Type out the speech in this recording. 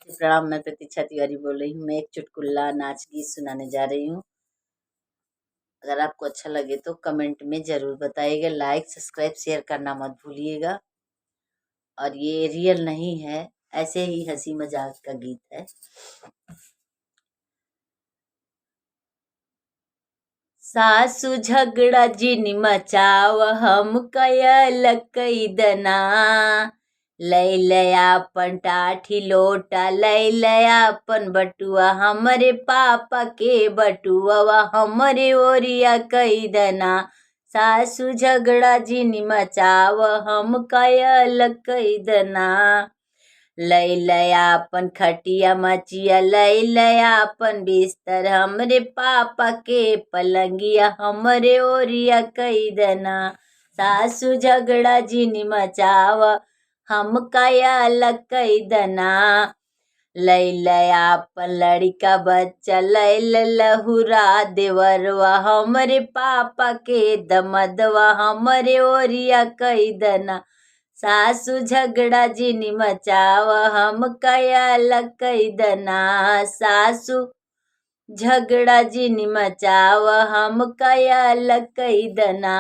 प्रणाम। मैं प्रतीक्षा तिवारी बोल रही हूँ। मैं एक चुटकुला नाच गीत सुनाने जा रही हूँ। अगर आपको अच्छा लगे तो कमेंट में जरूर बताइएगा। लाइक सब्सक्राइब शेयर करना मत भूलिएगा। और ये रियल नहीं है, ऐसे ही हंसी मजाक का गीत है। सासु झगड़ा जिन मचाव हम कयल कैदना, लय लयापन टाठी लोटा, लय लयापन बटुआ, हमरे पापा के बटुआ हमरे ओरिया कैदना। सासु झगड़ा जिन मचाव हम कयल कैदना, लय लयापन खटिया मचिया, लय लयापन बिस्तर, हमरे पापा के पलंगिया हमरे ओरिया कैदना। सासु झगड़ा जिन मचाव हम कयल कैदना, लय लयापन लड़का बच्चा, लय लहुरा देवरवा, हमरे पापा के दमदवा हमरे ओरिया कैदना। सासु झगड़ा जिन मचाव हम कयल कैदना, सासु झगड़ा जिन मचाव हम कयल कैदना।